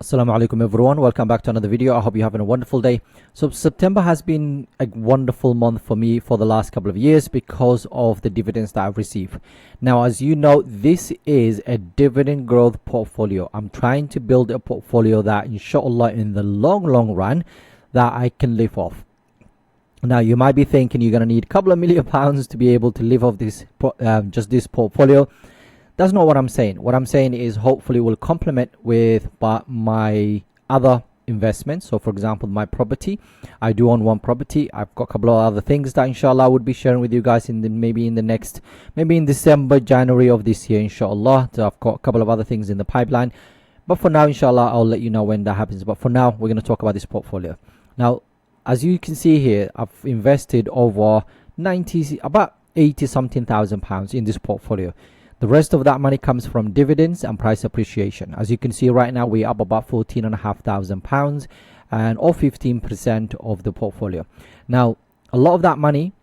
Assalamu alaikum everyone, welcome back to another video. I hope you're having a wonderful day. So September has been a wonderful month for me for the last couple of years because of the dividends that I've received. Now, as you know, this is a dividend growth portfolio. I'm trying to build a portfolio that inshallah in the long run that I can live off. Now you might be thinking you're going to need a couple of £1,000,000 to be able to live off this just this portfolio. That's not what I'm saying. What I'm saying is hopefully will complement with my other investments. So for example, my property, I do own one property. I've got a couple of other things that inshallah I would be sharing with you guys maybe in December, January of this year, inshallah. So I've got a couple of other things in the pipeline, but for now, inshallah, I'll let you know when that happens. But for now, we're going to talk about this portfolio. Now, as you can see here, I've invested over about 80 something thousand pounds in this portfolio. The rest of that money comes from dividends and price appreciation. As you can see right now, we're up about £14,500 and or 15% of the portfolio. Now, a lot of that money,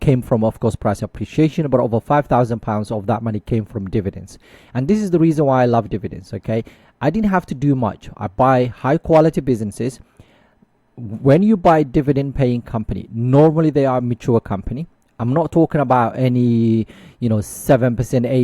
came from, of course, price appreciation, but over £5,000 of that money came from dividends. And this is the reason why I love dividends, okay? I didn't have to do much. I buy high quality businesses. When you buy dividend paying company, normally they are a mature company. I'm not talking about any 7%,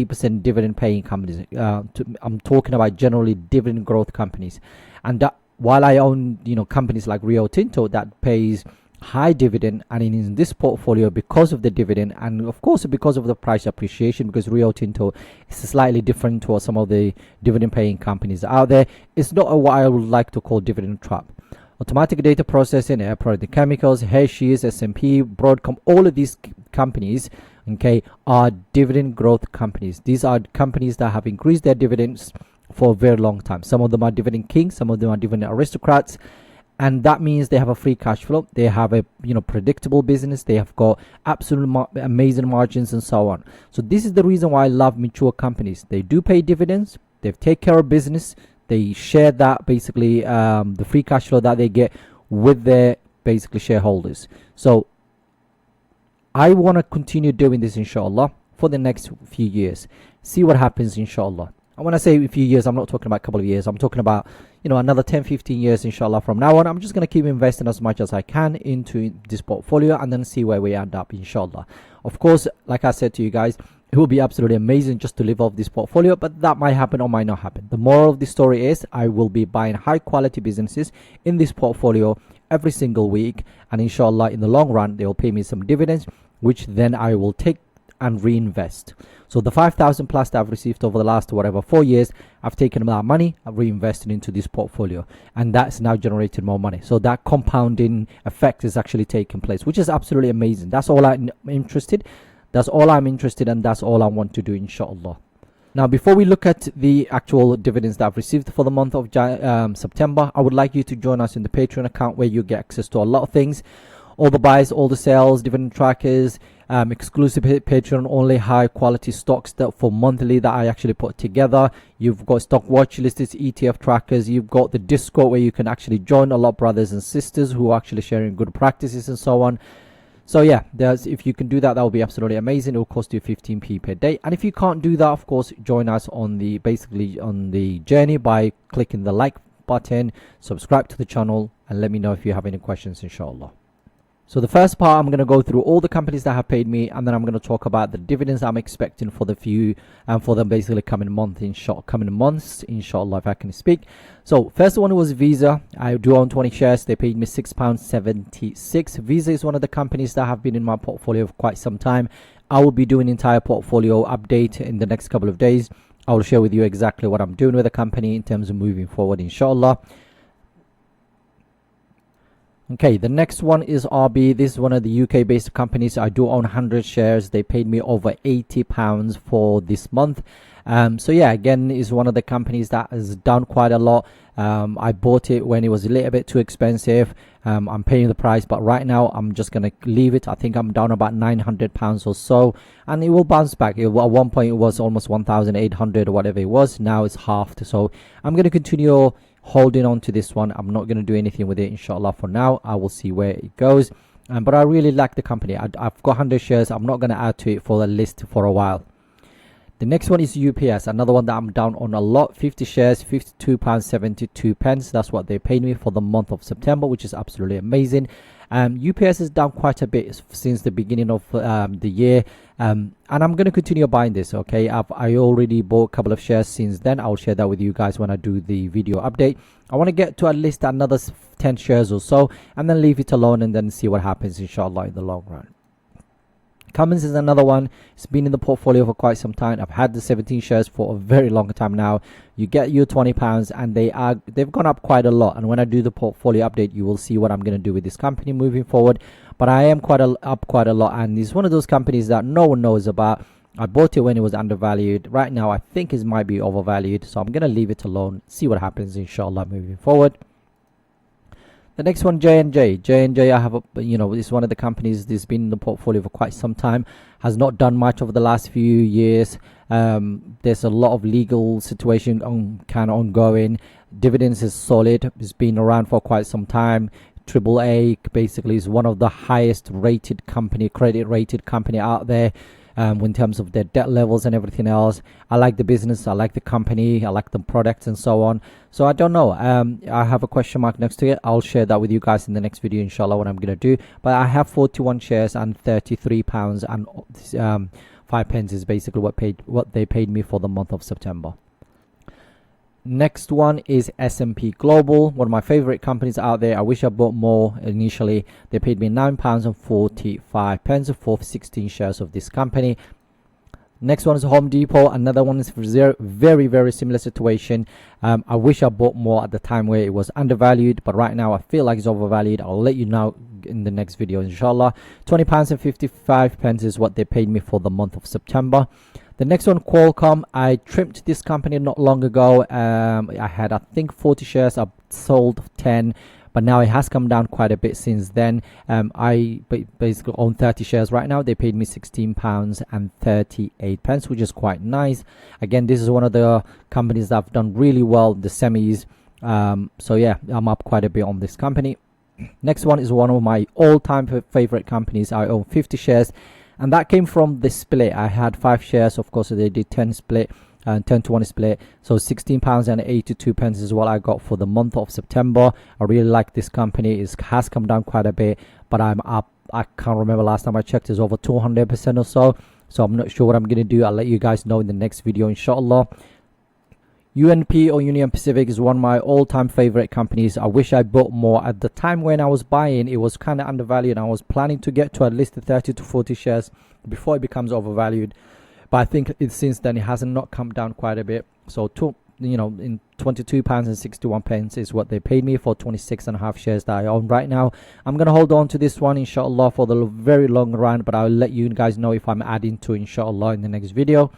8% dividend paying companies. I'm talking about generally dividend growth companies. And while I own companies like Rio Tinto that pays high dividend, and in this portfolio, because of the dividend and of course because of the price appreciation, because Rio Tinto is slightly different to some of the dividend paying companies out there, it's not what I would like to call dividend trap. Automatic data processing, Air Products Chemicals, Hershey's, S&P, Broadcom, all of these companies, okay, are dividend growth companies. These are companies that have increased their dividends for a very long time. Some of them are dividend kings, some of them are dividend aristocrats, and that means they have a free cash flow. They have a predictable business. They have got absolute amazing margins and so on. So this is the reason why I love mature companies. They do pay dividends. They take care of business. They share that basically the free cash flow that they get with their basically shareholders. So I want to continue doing this inshallah for the next few years. See what happens inshallah. And when I say a few years, I'm not talking about a couple of years. I'm talking about another 10-15 years inshallah from now on. I'm just going to keep investing as much as I can into this portfolio and then see where we end up inshallah. Of course, like I said to you guys, it will be absolutely amazing just to live off this portfolio, but that might happen or might not happen. The moral of the story is I will be buying high quality businesses in this portfolio every single week, and inshallah in the long run they will pay me some dividends, which then I will take and reinvest. So the 5,000 plus that I've received over the last 4 years, I've taken that money, I've reinvested into this portfolio, and that's now generated more money. So that compounding effect is actually taking place, which is absolutely amazing. That's all I'm interested and that's all I want to do inshallah. Now, before we look at the actual dividends that I've received for the month of September, I would like you to join us in the Patreon account where you get access to a lot of things. All the buys, all the sales, dividend trackers, exclusive Patreon only high quality stocks that for monthly that I actually put together. You've got stock watch lists, ETF trackers. You've got the Discord where you can actually join a lot of brothers and sisters who are actually sharing good practices and so on. So yeah, if you can do that, that will be absolutely amazing. It will cost you 15p per day. And if you can't do that, of course, join us on the journey by clicking the like button, subscribe to the channel, and let me know if you have any questions inshallah. So the first part, I'm going to go through all the companies that have paid me, and then I'm going to talk about the dividends I'm expecting for the basically coming months, inshallah, if I can speak. So first one was Visa. I do own 20 shares. They paid me £6.76. Visa is one of the companies that have been in my portfolio for quite some time. I will be doing entire portfolio update in the next couple of days. I will share with you exactly what I'm doing with the company in terms of moving forward, inshallah. Okay, the next one is RB. This is one of the UK based companies. I do own 100 shares. They paid me over £80 for this month. So yeah, again, is one of the companies that has done quite a lot. I bought it when it was a little bit too expensive. I'm paying the price, but right now I'm just going to leave it. I think I'm down about £900 or so, and it will bounce back. At one point it was almost 1,800 or whatever it was. Now it's halved. So I'm going to continue holding on to this one. I'm not going to do anything with it inshallah for now. I will see where it goes, but I really like the company. I've got 100 shares. I'm not going to add to it for the list for a while. The next one is UPS, another one that I'm down on a lot. 50 shares, £52.72. That's what they paid me for the month of September, which is absolutely amazing. UPS is down quite a bit since the beginning of the year, and I'm going to continue buying this. Okay, I already bought a couple of shares since then. I'll share that with you guys when I do the video update. I want to get to at least another 10 shares or so, and then leave it alone and then see what happens, inshallah, in the long run. Cummins is another one. It's been in the portfolio for quite some time. I've had the 17 shares for a very long time now. You get your £20, and they've gone up quite a lot. And when I do the portfolio update, you will see what I'm going to do with this company moving forward. But I am up quite a lot, and it's one of those companies that no one knows about. I bought it when it was undervalued. Right now, I think it might be overvalued, so I'm going to leave it alone. See what happens, inshallah, moving forward. The next one, J&J. J&J, I have it's one of the companies that's been in the portfolio for quite some time. Has not done much over the last few years. There's a lot of legal situation ongoing. Dividends is solid. It's been around for quite some time. AAA basically is one of the highest rated company, credit rated company out there. In terms of their debt levels and everything else. I like the business, I like the company, I like the products and so on. So I don't know, I have a question mark next to it. I'll share that with you guys in the next video, inshallah, what I'm going to do. But I have 41 shares and £33 and 5 pence is basically what they paid me for the month of September. Next one is S&P Global, one of my favorite companies out there. I wish I bought more initially. They paid me £9.45 for 16 shares of this company. Next one is Home Depot. Another one is very, very similar situation. I wish I bought more at the time where it was undervalued, but right now I feel like it's overvalued. I'll let you know in the next video, inshallah. £20.55 is what they paid me for the month of September. The next one, Qualcomm. I trimmed this company not long ago. I had, I think, 40 shares. I sold 10, but now it has come down quite a bit since then. I basically own 30 shares right now. They paid me £16.38, which is quite nice. Again, this is one of the companies that have done really well, the semis. So yeah, I'm up quite a bit on this company. Next one is one of my all-time favorite companies. I own 50 shares. And that came from the split. I had 5 shares. Of course, they did 10 split and 10 to 1 split. So £16.82 is what I got for the month of September. I really like this company. It has come down quite a bit, but I'm up. I can't remember last time I checked. It's over 200% or so. So I'm not sure what I'm going to do. I'll let you guys know in the next video, inshallah. UNP or Union Pacific is one of my all-time favorite companies. I wish I bought more. At the time when I was buying, it was kind of undervalued. I was planning to get to at least 30 to 40 shares before it becomes overvalued. But I think since then it hasn't not come down quite a bit. So in £22.61 is what they paid me for 26.5 shares that I own right now. I'm going to hold on to this one, inshallah, for the very long run, but I'll let you guys know if I'm adding to, inshallah, in the next video.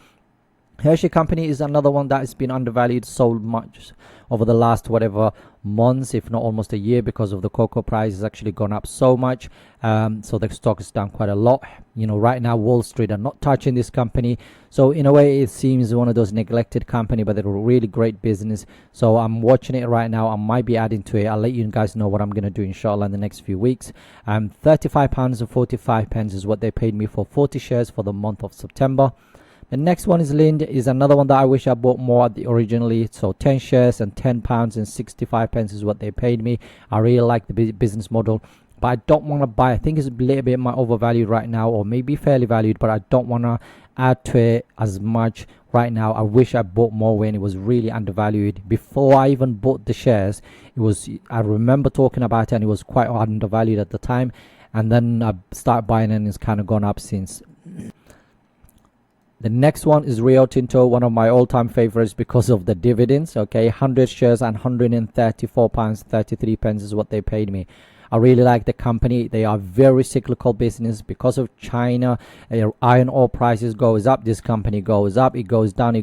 Hershey Company is another one that has been undervalued so much over the last months, if not almost a year, because of the cocoa price has actually gone up so much. So the stock is down quite a lot. Right now Wall Street are not touching this company. So in a way, it seems one of those neglected company, but they're a really great business. So I'm watching it right now. I might be adding to it. I'll let you guys know what I'm going to do, inshallah, in the next few weeks. £35.45 is what they paid me for 40 shares for the month of September. The next one is Lind, is another one that I wish I bought more originally. So 10 shares and £10.65 is what they paid me. I really like the business model, but I don't want to buy. I think it's a little bit more overvalued right now, or maybe fairly valued, but I don't want to add to it as much right now. I wish I bought more when it was really undervalued. Before I even bought the shares, I remember talking about it and it was quite undervalued at the time, and then I started buying and it's kind of gone up since. The next one is Rio Tinto, one of my all-time favorites because of the dividends. Okay, 100 shares and £134.33 is what they paid me. I really like the company. They are very cyclical business because of China. Iron ore prices goes up, this company goes up. It goes down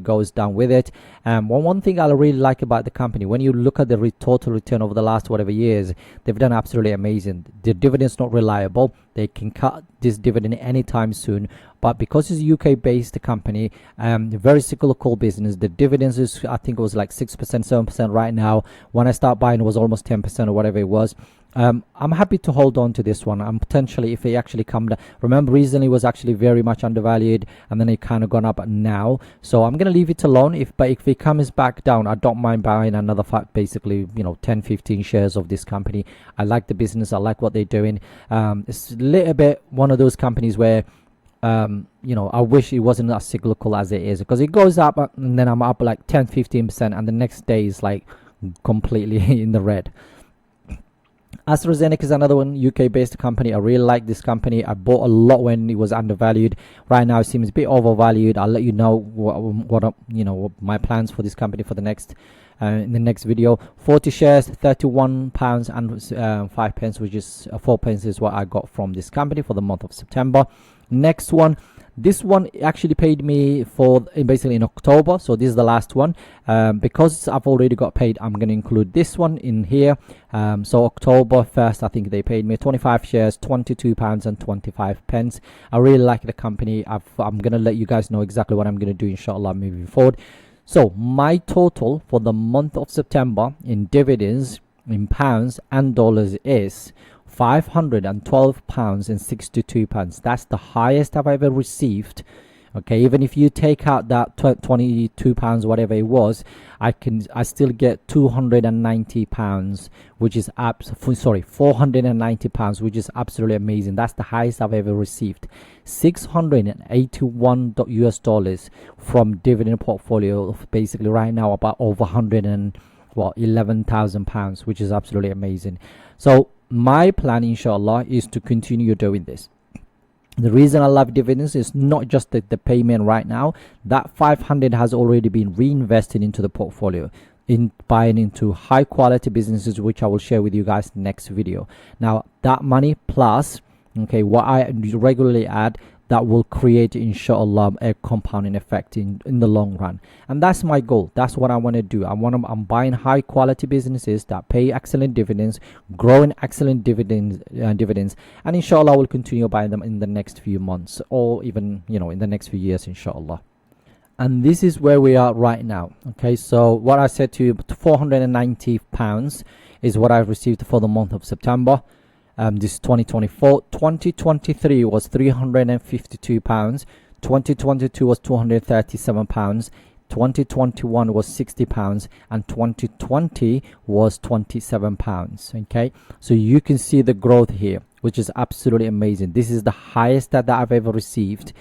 with it. One thing I really like about the company, when you look at the total return over the last years, they've done absolutely amazing. The dividend's not reliable. They can cut this dividend anytime soon, but because it's a UK based company, very cyclical business, the dividends is, I think it was like 6%, 7% right now. When I start buying, it was almost 10% or whatever it was. I'm happy to hold on to this one. I'm potentially, if it actually come down, remember recently it was actually very much undervalued, and then it kind of gone up now. So I'm gonna leave it alone. But if it comes back down, I don't mind buying another basically 10-15 shares of this company. I like the business. I like what they're doing. It's a little bit one of those companies where I wish it wasn't as cyclical as it is, because it goes up and then I'm up like 10-15%, and the next day is like completely in the red. AstraZeneca is another one, UK-based company. I really like this company. I bought a lot when it was undervalued. Right now, it seems a bit overvalued. I'll let you know what my plans for this company for the next in the next video. 40 shares, £31 and 5 pence, which is 4 pence is what I got from this company for the month of September. Next one. This one actually paid me for basically in October, so this is the last one. Because I've already got paid, I'm going to include this one in here. So October 1st, I think they paid me 25 shares, £22 and 25 pence. I really like the company. I'm going to let you guys know exactly what I'm going to do, inshallah, moving forward. So my total for the month of September in dividends in pounds and dollars is £512 and 62 pence. That's the highest I've ever received. Okay, even if you take out that £22, whatever it was, I still get £290, which is £490, which is absolutely amazing. That's the highest I've ever received. $681 from dividend portfolio of basically right now about over £11,000, which is absolutely amazing. So my plan, inshallah, is to continue doing this. The reason I love dividends is not just the payment right now. That 500 has already been reinvested into the portfolio, in buying into high quality businesses, which I will share with you guys next video. Now that money plus what I regularly add, that will create, inshaAllah, a compounding effect in the long run. And that's my goal. That's what I want to do. I'm buying high quality businesses that pay excellent dividends, growing excellent dividends, and inshallah I will continue buying them in the next few months, or even in the next few years, inshallah. And this is where we are right now. Okay, so what I said to you, £490 is what I've received for the month of September. This is 2024. 2023 was £352. 2022 was £237. 2021 was £60, and 2020 was £27. Okay, so you can see the growth here, which is absolutely amazing. This is the highest that I've ever received,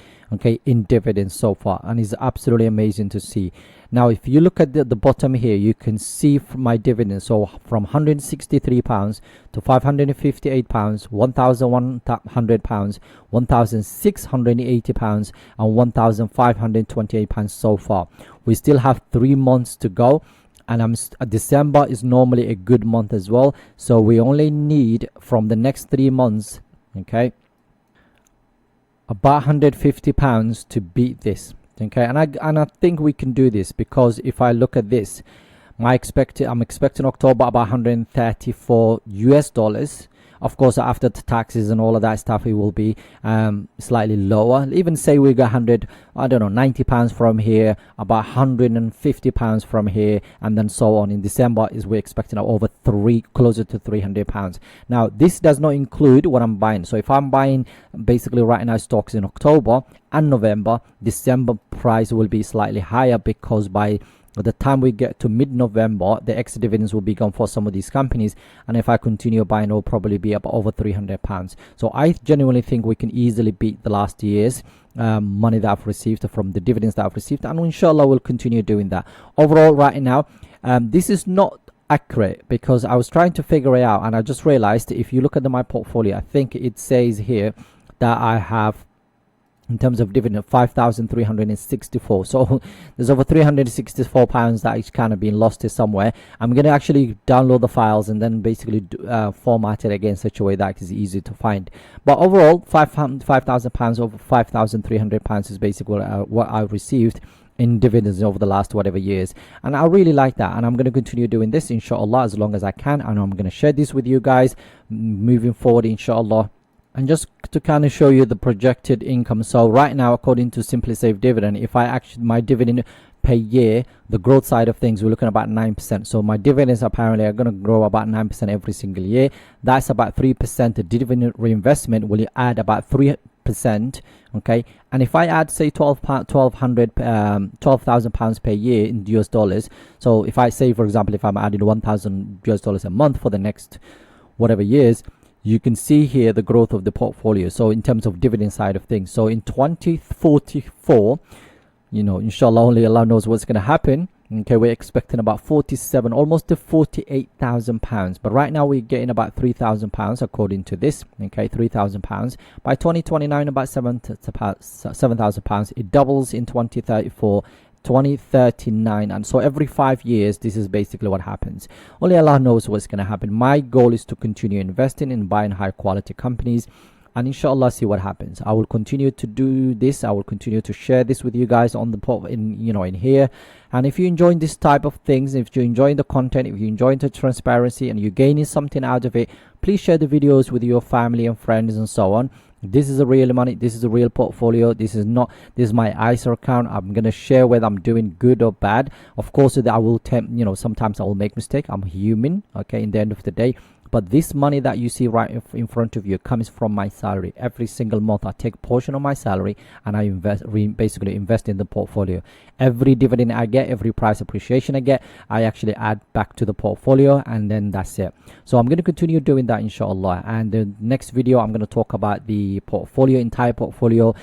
in dividends so far, and it's absolutely amazing to see. Now if you look at the bottom here, you can see from my dividends, so from £163 to £558, £1,100, £1,680 and £1,528 so far. We still have 3 months to go, and December is normally a good month as well, so we only need from the next 3 months about £150 to beat this. And I think we can do this, because if I look at this, I'm expecting October about $134. Of course, after the taxes and all of that stuff, it will be slightly lower. Even say we got £90 from here, about £150 from here, and then so on. In December, we're expecting over closer to £300. Now, this does not include what I'm buying. So if I'm buying basically right now stocks in October and November, December price will be slightly higher, because by the time we get to mid-November, the extra dividends will be gone for some of these companies, and if I continue buying, it will probably be about over £300. So I genuinely think we can easily beat the last year's money that I've received from the dividends that I've received, and inshallah we'll continue doing that. Overall, right now, this is not accurate, because I was trying to figure it out, and I just realized if you look at my portfolio, I think it says here that I have, in terms of dividend, 5,364. So there's over £364 that is kind of being lost somewhere. I'm going to actually download the files and then basically format it again in such a way that is easy to find. But overall, £5,000 over £5,300 is basically what I received in dividends over the last whatever years, and I really like that, and I'm going to continue doing this, inshallah, as long as I can, and I'm going to share this with you guys moving forward, inshallah. And just to kind of show you the projected income, so right now, according to Simply Save Dividend, if I actually, my dividend per year, the growth side of things, we're looking at about 9%. So my dividends apparently are going to grow about 9% every single year. That's about 3%. The dividend reinvestment will add about 3%. Okay, and if I add say 12,000 pounds per year in US dollars, so if I say, for example, if I'm adding 1,000 US dollars a month for the next whatever years, you can see here the growth of the portfolio. So in terms of dividend side of things, so in 2044, inshallah, only Allah knows what's going to happen. Okay, we're expecting about 47, almost to 48,000 pounds. But right now we're getting about 3,000 pounds according to this. Okay, 3,000 pounds. By 2029, about 7,000 pounds. It doubles in 2034. 2039, and so every 5 years this is basically what happens. Only Allah knows what's going to happen. My goal is to continue investing in buying high quality companies, and inshallah see what happens. I will continue to do this. I will continue to share this with you guys on the in here. And if you're enjoying this type of things, if you're enjoying the content, if you're enjoying the transparency and you're gaining something out of it, please share the videos with your family and friends and so on. This is a real money. This is a real portfolio. This is my ISA account. I'm going to share whether I'm doing good or bad. Of course, I will sometimes I will make mistake. I'm human. Okay, in the end of the day. But this money that you see right in front of you comes from my salary. Every single month I take a portion of my salary and I basically invest in the portfolio. Every dividend I get, every price appreciation I get, I actually add back to the portfolio, and then that's it. So I'm going to continue doing that, inshallah. And the next video I'm going to talk about the portfolio, entire portfolio,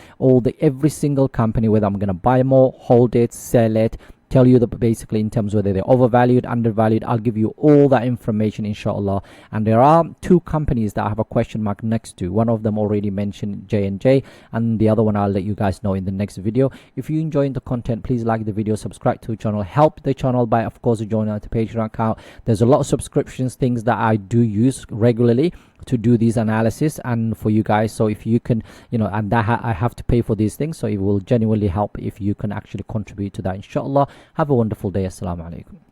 every single company, whether I'm going to buy more, hold it, sell it, tell you basically in terms of whether they're overvalued, undervalued. I'll give you all that information, inshallah. And there are 2 companies that I have a question mark next to. One of them already mentioned, J&J, and the other one I'll let you guys know in the next video. If you're enjoying the content, please like the video, subscribe to the channel, help the channel by, of course, joining our Patreon account. There's a lot of subscriptions, things that I do use regularly to do these analysis and for you guys. So if you can, and that I have to pay for these things, so it will genuinely help if you can actually contribute to that, inshallah. Have a wonderful day. Assalamu alaikum.